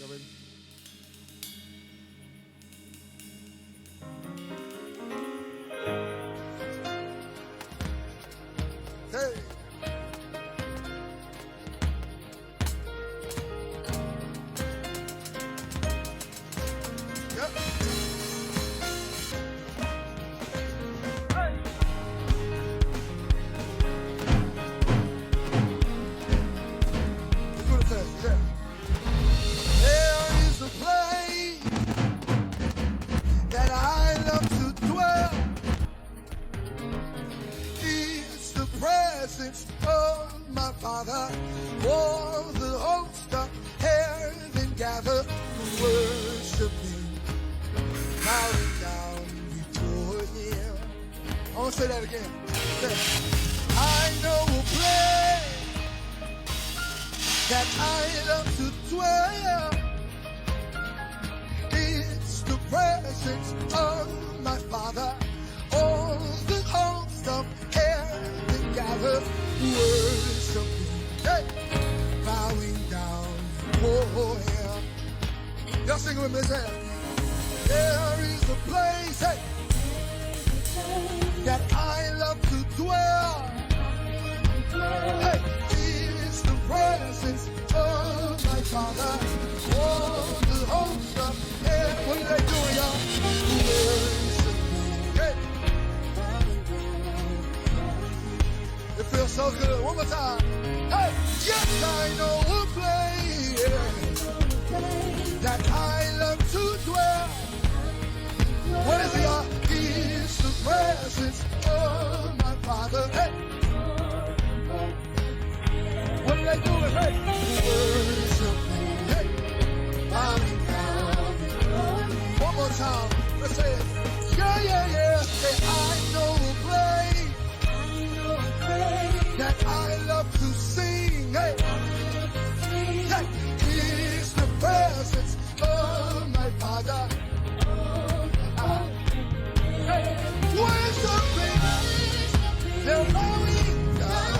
go, baby. Hey. Yep. Let's do the test. Yeah. There is a place that I love to dwell. It's the presence of my Father. All the host of heaven gather to worship Him, bowing down before Him. I want to say that again. I know a place that I love to dwell. It's the presence of my Father. All the hosts of heaven gather to worship Him, hey, bowing down before Him. Y'all sing with me, say, there is a place, hey, that I love to dwell. Hey, it's the presence of my Father. All the hosts of heaven, what are they doing, y'all? Worship Him. Hey. It feels so good. One more time. Hey, yes, I know a place that I love to dwell. What is it, y'all? It's the presence of my Father. Hey. What are they doing? Hey. Worship Him. Hey. Bowing down. One more time. Let's say it. Yeah, yeah, yeah. Say, I know a place that I love to sing. Hey. Hey. It's the presence of my Father. Hey. Worship Him. They're bowing down.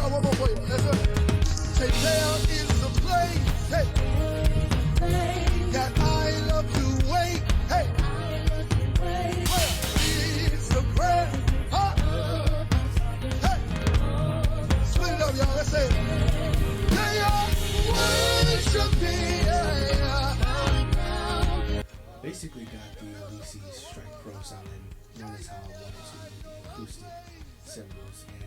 One more for you. That's it. Say, there is a place, hey, that I love to wait. Hey. It's the presence. Hey. Split it up, y'all. Let's say it. They are worshiping. Basically got the LEC Strike Pro sounding known as how I wanted to, the acoustic cymbals and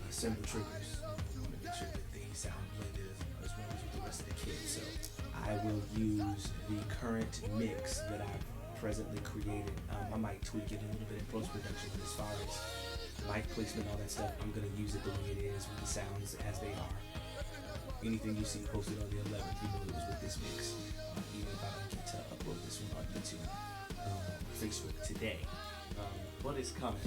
the cymbal triggers. I want to make sure that they sound blended as well as with the rest of the kit. So I will use the current mix that I've presently created. I might tweak it a little bit in post-production, but as far as mic placement and all that stuff, I'm going to use it the way it is with the sounds as they are. Anything you see posted on the 11th, you know it was with this mix. Even if I don't get to upload this one on YouTube, Facebook today, but it's coming.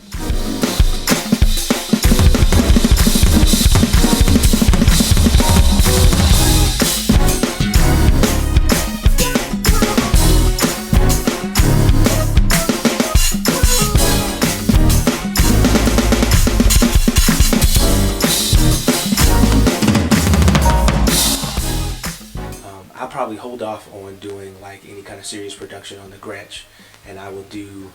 I'll probably hold off on doing like any kind of serious production on the Gretsch, and I will do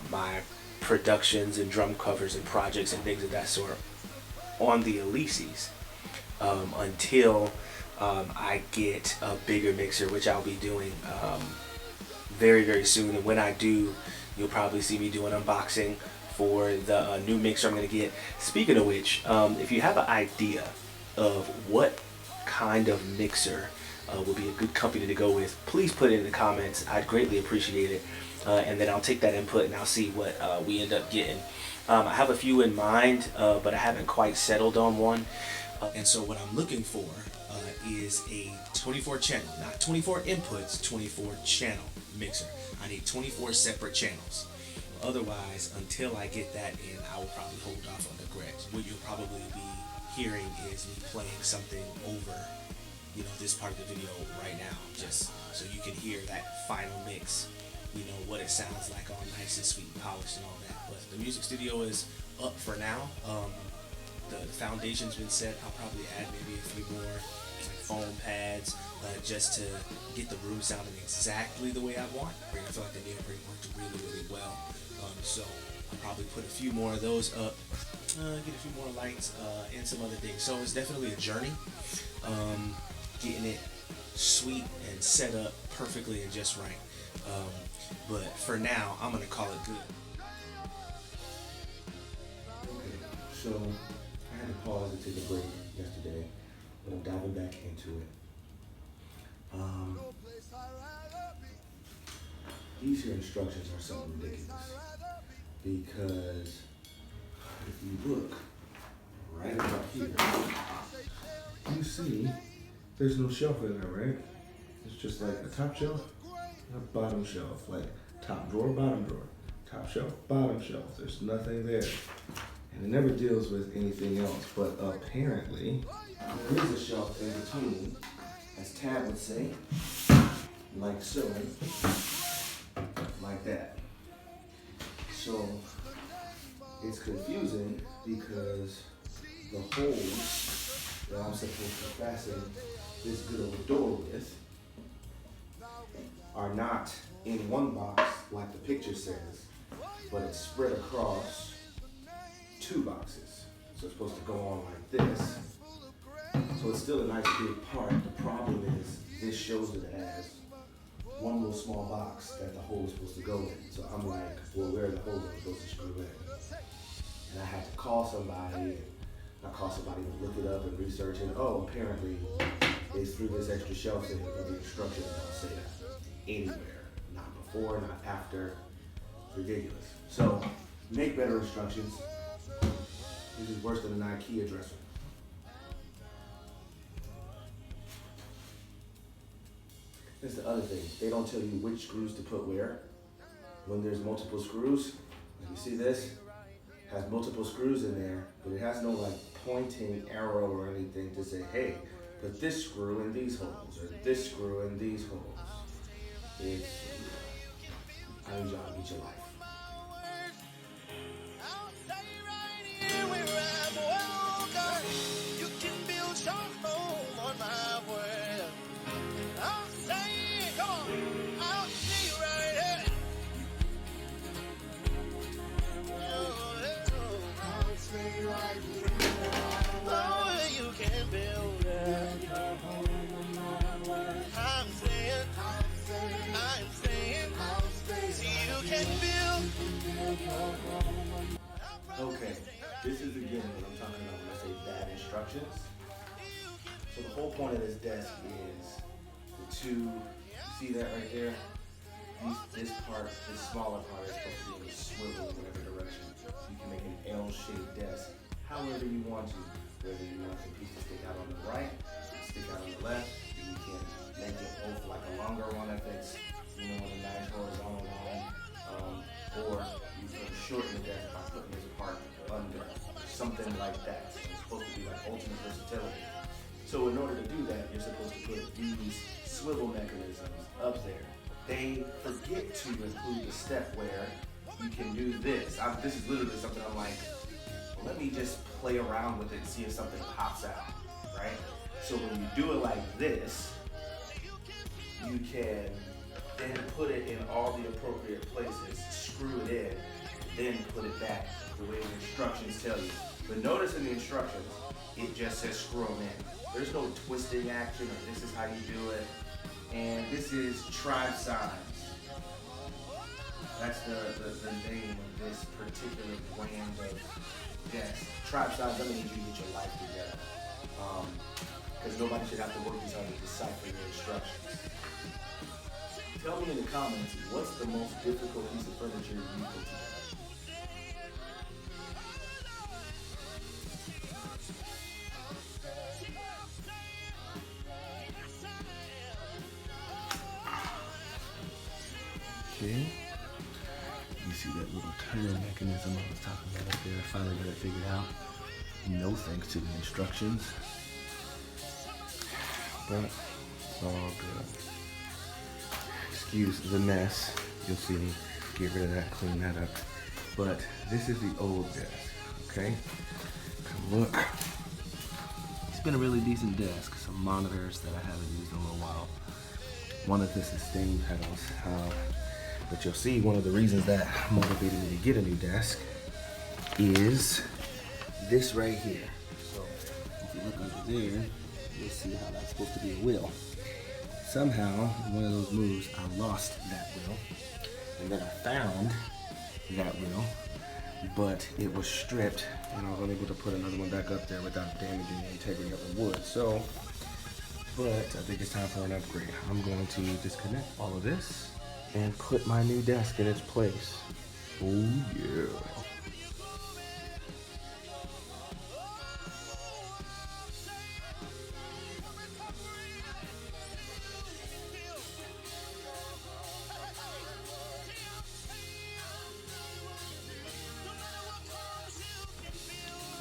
my productions and drum covers and projects and things of that sort on the Elysees until I get a bigger mixer, which I'll be doing very, very soon. And when I do, you'll probably see me do an unboxing for the new mixer I'm going to get. Speaking of which, if you have an idea of what kind of mixer would be a good company to go with, please put it in the comments. I'd greatly appreciate it, and then I'll take that input and I'll see what we end up getting. I have a few in mind, but I haven't quite settled on one, and so what I'm looking for is a 24 channel, not 24 inputs, 24 channel mixer. I need 24 separate channels. Otherwise, until I get that in, I will probably hold off on the Gretsch. What you'll probably be hearing is me playing something over, you know, this part of the video right now, just so you can hear that final mix, you know, what it sounds like, all nice and sweet and polished and all that. But the music studio is up for now. the foundation's been set, I'll probably add maybe a few more like foam pads just to get the room sounding exactly the way I want. I feel like the neoprene worked really well. So I'll probably put a few more of those up, get a few more lights and some other things. So it's definitely a journey, getting it sweet and set up perfectly and just right. But for now, I'm gonna call it good. Okay, so I had to pause and take a break yesterday, but I'm diving back into it. These here instructions are something ridiculous because if you look right about here, you see there's no shelf in there, right? It's just like a top shelf and a bottom shelf, like top drawer, bottom drawer, top shelf, bottom shelf. There's nothing there. And it never deals with anything else, but apparently there is a shelf in between, as Tab would say, like so, like that. So it's confusing because the holes that I'm supposed to fasten this good old door with are not in one box like the picture says, but it's spread across 2 boxes. So it's supposed to go on like this. So it's still a nice big part. The problem is this shows it as one little small box that the hole is supposed to go in. So I'm like, well, where are the holes I'm supposed to screw in? And I had to call somebody, to look it up and research it. Oh, apparently they threw this extra shelf in, but the instructions don't say that anywhere. Not before, not after. It's ridiculous. So make better instructions. This is worse than an IKEA dresser. That's the other thing. They don't tell you which screws to put where. When there's multiple screws, like you see this, has multiple screws in there, but it has no like pointing arrow or anything to say, hey, put this screw in these holes or this screw in these holes. I need y'all to get your life. Okay, this is again what I'm talking about when I say bad instructions. So the whole point of this desk is the two, you see that right there? This part, this smaller part is supposed to be a swivel in whatever direction. So you can make an L-shaped desk however you want to. Whether you want the piece to stick out on the right, stick out on the left, you can make it both like a longer one if it's, in a nice horizontal line. Or you can shorten the desk by putting this part under, something like that. So it's supposed to be like ultimate versatility. So in order to do that, you're supposed to put these swivel mechanisms up there. They forget to include the step where you can do this. This is literally something I'm like, well, let me just play around with it and see if something pops out, right? So when you do it like this, you can then put it in all the appropriate places, screw it in, then put it back the way the instructions tell you. But notice in the instructions, it just says screw them in. There's no twisting action or this is how you do it. And this is Tribe Signs. That's the name of this particular brand of desk. Tribe Signs, that means you get your life together. Because nobody should have to work these out to decipher your instructions. Tell me in the comments, what's the most difficult piece of furniture you put together? Okay. You see that little turn mechanism I was talking about up there? I finally got it figured out. No thanks to the instructions. But it's all good. Excuse the mess. You'll see me get rid of that, clean that up. But this is the old desk, okay? Come look. It's been a really decent desk. Some monitors that I haven't used in a little while. One of this is stained pedals. But you'll see one of the reasons that motivated me to get a new desk is this right here. So if you look under there, you'll see how that's supposed to be a wheel. Somehow, in one of those moves, I lost that wheel. And then I found that wheel, but it was stripped, and I was unable to put another one back up there without damaging the integrity of the wood. So, but I think it's time for an upgrade. I'm going to disconnect all of this and put my new desk in its place. Oh yeah.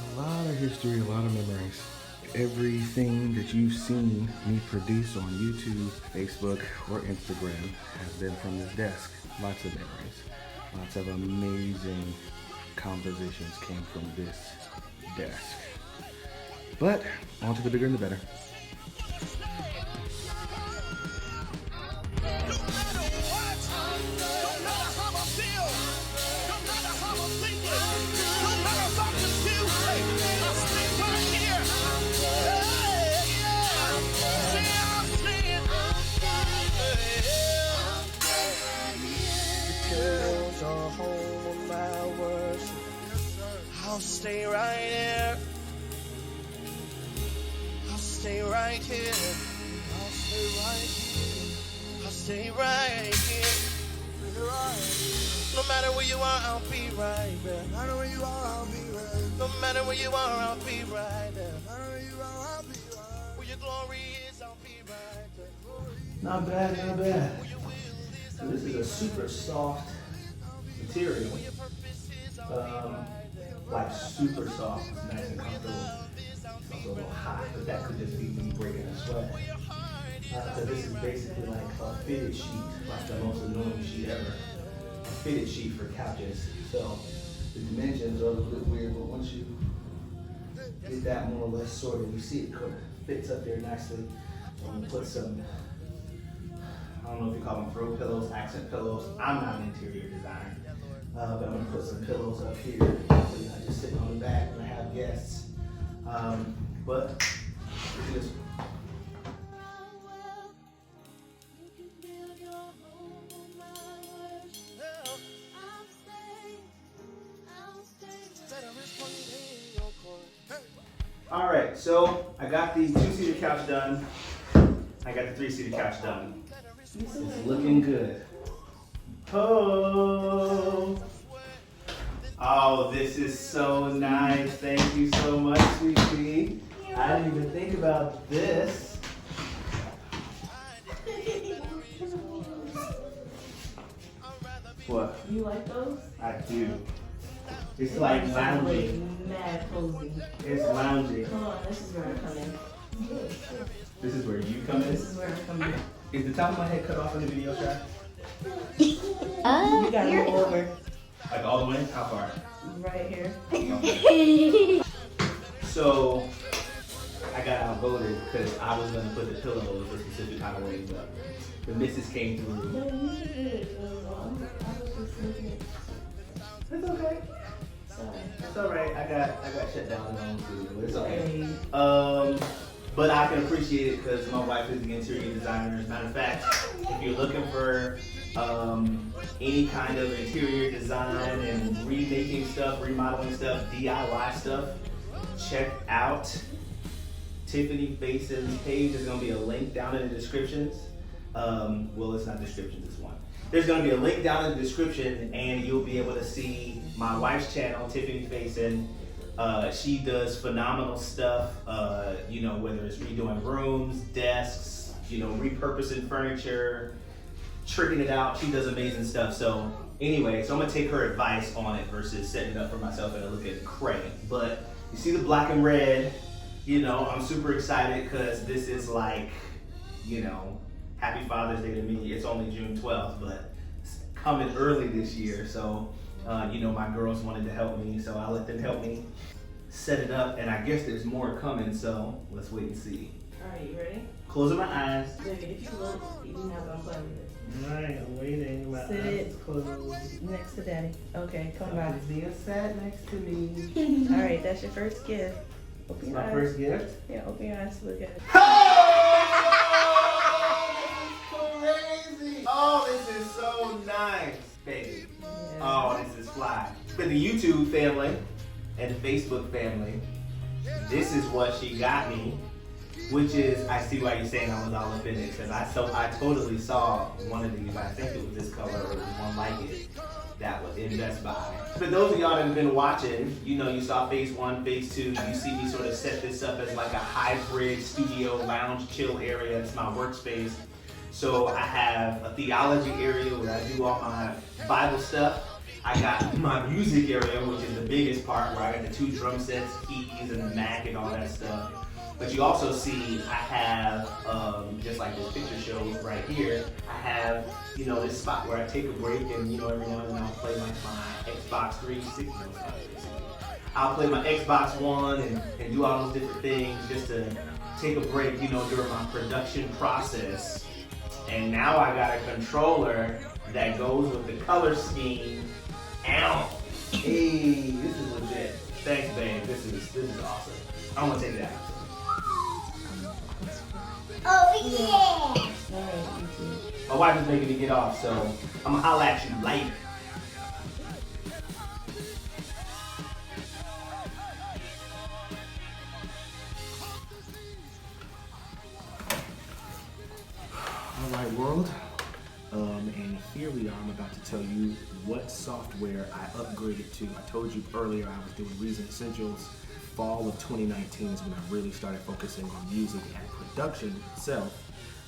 A lot of history, a lot of memories. Everything that you've seen me produce on YouTube, Facebook, or Instagram has been from this desk. Lots of memories. Lots of amazing compositions came from this desk. But on to the bigger and the better. I'll stay right here. I'll stay right here. I'll stay right here. I'll stay right here. No matter where you are, I'll be right there. No matter where you are, I'll be right. No matter where you are, I'll be right there. No matter where you are, I'll be right. Where your glory is, I'll be right there. Not bad, not bad. So this is a super soft material. Like super soft, it's nice and comfortable. It's also a little hot, but that could just be me breaking a sweat. So this is basically like a fitted sheet, like the most annoying sheet ever. A fitted sheet for couches. So the dimensions are a little bit weird, but once you get that more or less sorted, you see it fits up there nicely. I'm gonna put some, I don't know if you call them throw pillows, accent pillows. I'm not an interior designer. But I'm gonna put some pillows up here, so you're not just sitting on the back when I have guests. But this is all right, so I got the 2-seater couch done. I got the 3-seater couch done. It's looking good. Oh, this is so nice. Thank you so much, sweetie. I didn't even think about this. What? You like those? I do. It's like loungy. Mad cozy. It's loungy. Hold on, this is where I come in. This is where you come in? This is where I come in. Is the top of my head cut off in the video shot? You gotta go over. Like all the way? How far? Right here. Okay. So, I got outvoted because I was going to put the pillows a specific kind of way, but the missus came through. No, you should do it. I was just looking at. It's okay. Sorry. It's alright. I got shut down in my own studio, but it's okay. Hey. But I can appreciate it because my wife is the interior designer. As a matter of fact, if you're looking for any kind of interior design and remaking stuff, remodeling stuff, DIY stuff, check out Tiffany Basin's page. There's going to be a link down in the descriptions. Well, it's not descriptions, it's one. There's going to be a link down in the description and you'll be able to see my wife's channel, Tiffany Basin. She does phenomenal stuff, you know, whether it's redoing rooms, desks, you know, repurposing furniture, tricking it out. She does amazing stuff. So anyway, so I'm gonna take her advice on it versus setting it up for myself and look at cray. But you see the black and red, you know, I'm super excited because this is like, you know, happy Father's Day to me. It's only June 12th, but it's coming early this year. So, you know, my girls wanted to help me, so I let them help me. set it up, and I guess there's more coming, so let's wait and see. Alright, you ready? Closing my eyes. Baby, if you look, you not gonna play with it. Alright, I'm waiting. My Sit eyes closed. next to daddy. Okay, come by. Somebody's being sat next to me. Alright, that's your first gift. Open It's your my eyes. first gift. Yeah, open your eyes to look at it. Oh, crazy! Oh, this is so nice, baby. Yeah. Oh, this is fly. For the YouTube family and the Facebook family, this is what she got me, which is, I see why you're saying I was all up in it, because I totally saw one of these. I think it was this color or one like it that was in Best Buy. For those of y'all that have been watching, you know you saw phase 1, phase 2. You see me sort of set this up as like a hybrid studio lounge chill area. It's my workspace. So I have a theology area where I do all my Bible stuff. I got my music area, which is the biggest part, where I got the 2 drum sets, keys, and the Mac and all that stuff. But you also see I have, just like this picture shows right here, I have, you know, this spot where I take a break and, you know, every now and then I'll play like my Xbox 360. I'll play my Xbox One and do all those different things just to take a break, you know, during my production process. And now I got a controller that goes with the color scheme. Ow! Hey, this is legit. Thanks, babe. This is awesome. I'm gonna take that. Oh yeah! Alright, you too. My wife is making me get off, so I'm gonna holla at you later. Alright, world. And here we are. I'm about to tell you what software I upgraded to. I told you earlier I was doing Reason Essentials. Fall of 2019 is when I really started focusing on music and production itself.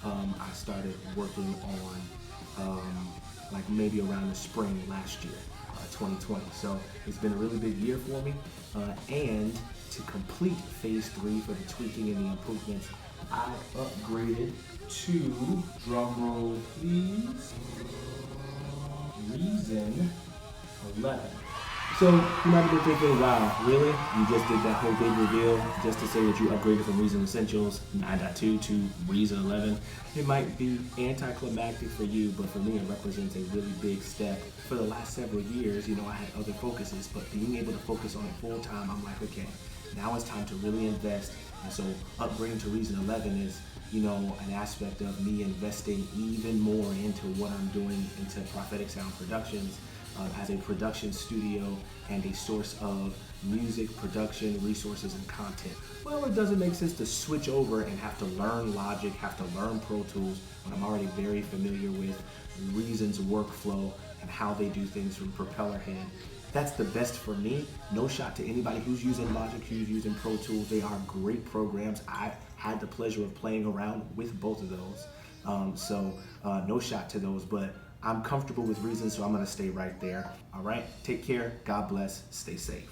I started working on like maybe around the spring last year, 2020. So it's been a really big year for me. And to complete phase 3 for the tweaking and the improvements, I upgraded to, drum roll please, Reason 11. So you might have been thinking, wow, really? You just did that whole big reveal just to say that you upgraded from Reason Essentials 9.2 to Reason 11. It might be anticlimactic for you, but for me it represents a really big step. For the last several years, you know, I had other focuses, but being able to focus on it full time, I'm like, okay, now it's time to really invest. And so upgrading to Reason 11 is, you know, an aspect of me investing even more into what I'm doing into Prophetic Sound Productions as a production studio and a source of music, production, resources, and content. Well, it doesn't make sense to switch over and have to learn Logic, have to learn Pro Tools, when I'm already very familiar with Reason's workflow and how they do things from Propeller Head. That's the best for me. No shot to anybody who's using Logic, who's using Pro Tools. They are great programs. I've had the pleasure of playing around with both of those. So no shot to those, but I'm comfortable with Reason, so I'm gonna stay right there. All right, take care, God bless, stay safe.